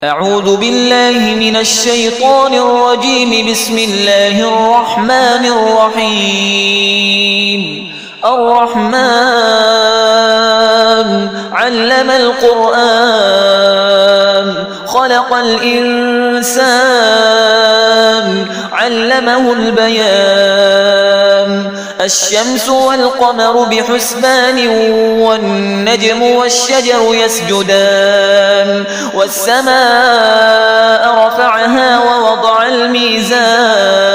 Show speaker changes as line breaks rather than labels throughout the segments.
أعوذ بالله من الشيطان الرجيم. بسم الله الرحمن الرحيم. الرحمن علم القرآن خلق الإنسان علمه البيان. الشمس والقمر بحسبان والنجم والشجر يسجدان. والسماء رفعها ووضع الميزان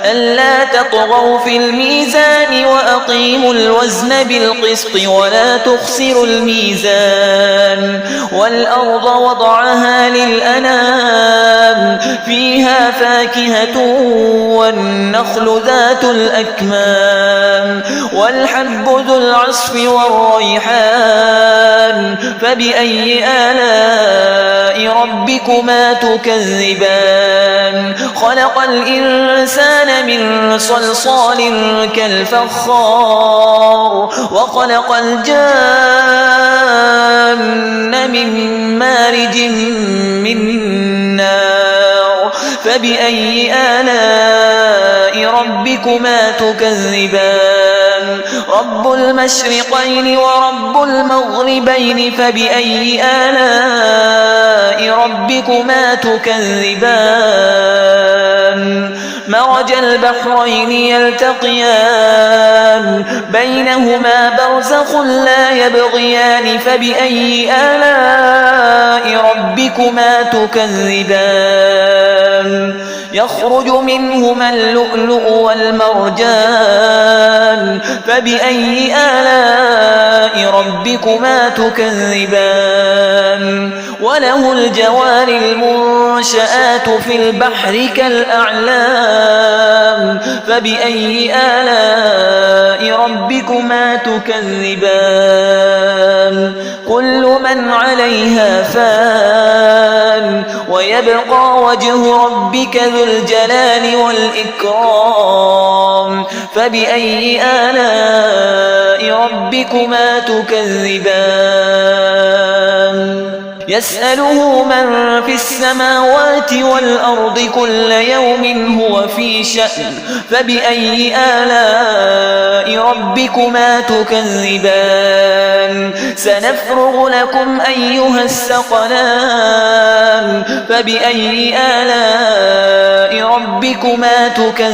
ألا تطغوا في الميزان وأقيموا الوزن بالقسط ولا تخسروا الميزان. والأرض وضعها للأنام فيها فاكهة والنخل ذات الأكمام والحب ذو العصف والريحان. فبأي آلاء ربكما تكذبان؟ خلق الإنسان من صلصال كالفخار وخلق الجان من مارج من نار. فبأي آلاء ربكما تكذبان؟ رب المشرقين ورب المغربين. فبأي آلاء ربكما تكذبان؟ مرج البحرين يلتقيان بينهما برزخ لا يبغيان. فبأي آلاء ربكما تكذبان؟ يخرج منهما اللؤلؤ والمرجان. فبأي آلاء ربكما تكذبان؟ وله الجوار المنشآت في البحر كالأعلام. فبأي آلاء ربكما تكذبان؟ كل من عليها فان ويبقى وجه ربك ذو الجلال والإكرام. فبأي آلاء ربكما تكذبان؟ يسأله من في السماوات والأرض كل يوم هو في شأن. فبأي آلاء ربكما تكذبان؟ سنفرغ لكم أيها الثقلان. فبأي آلاء ربكما تكذبان؟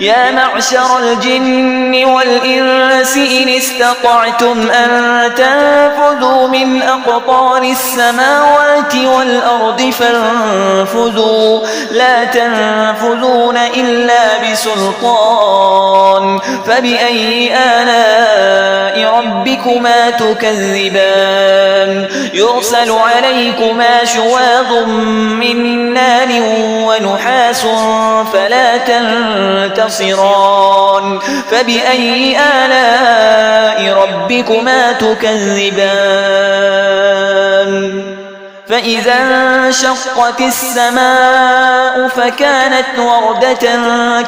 يا معشر الجن والإنس إن استطعتم أن تنفذوا من أقطار السماوات والأرض فانفذوا لا تنفذون إلا بسلطان. فبأي آلاء ربكما تكذبان؟ يرسل عليكما شواظ من نار ونحاس فلا تنتصران. فبأي آلاء ربكما تكذبان؟ فإذا انشقت السماء فكانت وردة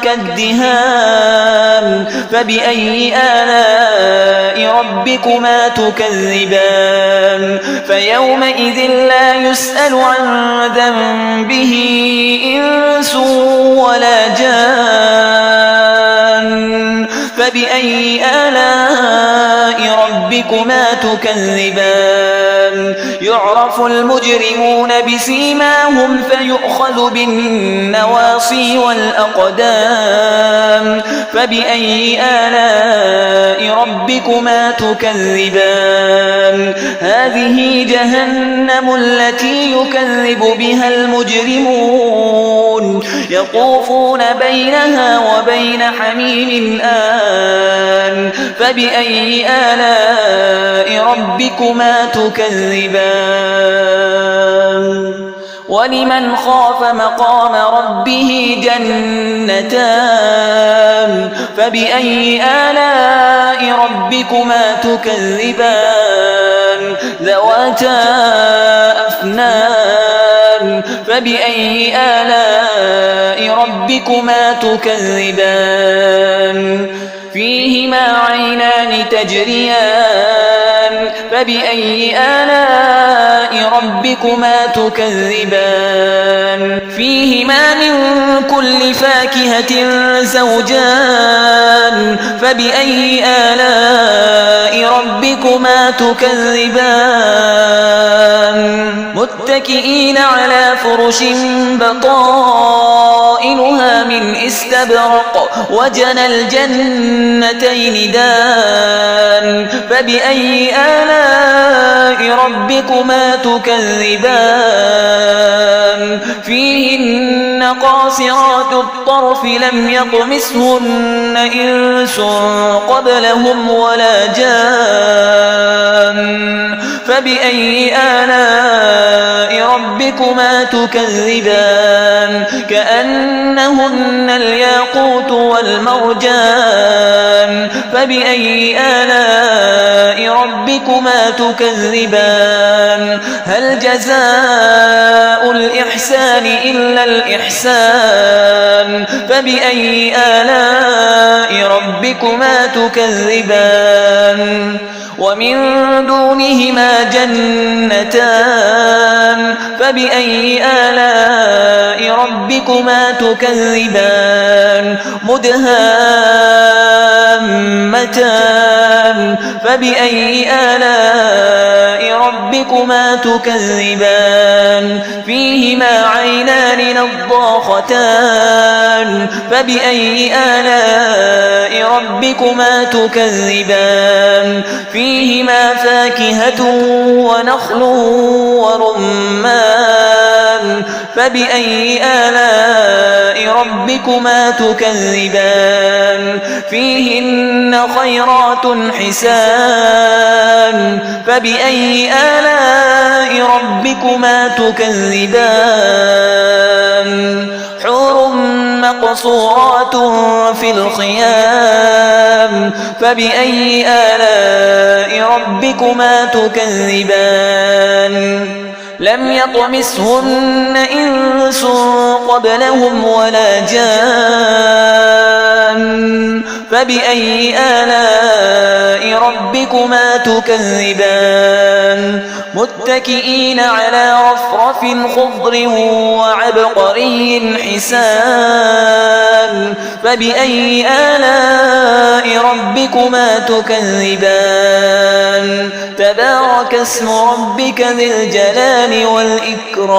كالدهان. فبأي آلاء ربكما تكذبان؟ فيومئذ لا يسأل عن ذنبه إنس ولا جان. فبأي آلاء ربكما تكذبان؟ يعرف المجرمون بسيماهم فيؤخذ بالنواصي والأقدام. فبأي آلاء ربكما تكذبان؟ هذه جهنم التي يكذب بها المجرمون يطوفون بينها وبين حميم آن. فبأي آلاء ربكما تكذبان؟ ولمن خاف مقام ربه جنتان. فبأي آلاء ربكما تكذبان؟ ذواتا أفنان. فبأي آلاء ربكما تكذبان؟ فيهما عينان تجريان. فبأي آلاء ربكما تكذبان فيهما من كل فاكهة زوجان فبأي آلاء ربكما تكذبان متكئين على فرش بطائنها من استبرق وجنى الجنتين دان فبأي آلاء ربكما تكذبان فيهن قاصرات الطرف لم يطمثهن إنس قبلهم ولا جان فبأي آلاء ربكما تكذبان كأنهن الياقوت والمرجان فبأي آلاء ربكما تكذبان هل جزاء الإحسان إلا الإحسان فبأي آلاء ربكما تكذبان ومن دونهما جنتان فبأي آلاء ربكما تكذبان مدهامتان فبأي آلاء ربكما تكذبان فيهما عينان نضاختان فبأي آلاء ربكما تكذبان فيهما فاكهة ونخل ورمان فبأي آلاء ربكما تكذبان فيهن خيرات حسان فبأي آلاء ربكما تكذبان حور مقصورات في الخيام فبأي آلاء ربكما تكذبان لم يطمثهن إنس قبلهم ولا جان فبأي آلاء ربكما تكذبان متكئين على رفرف خضر وعبقري حسان فبأي آلاء ربكما تكذبان تبارك اسم ربك ذي الجلال والإكرام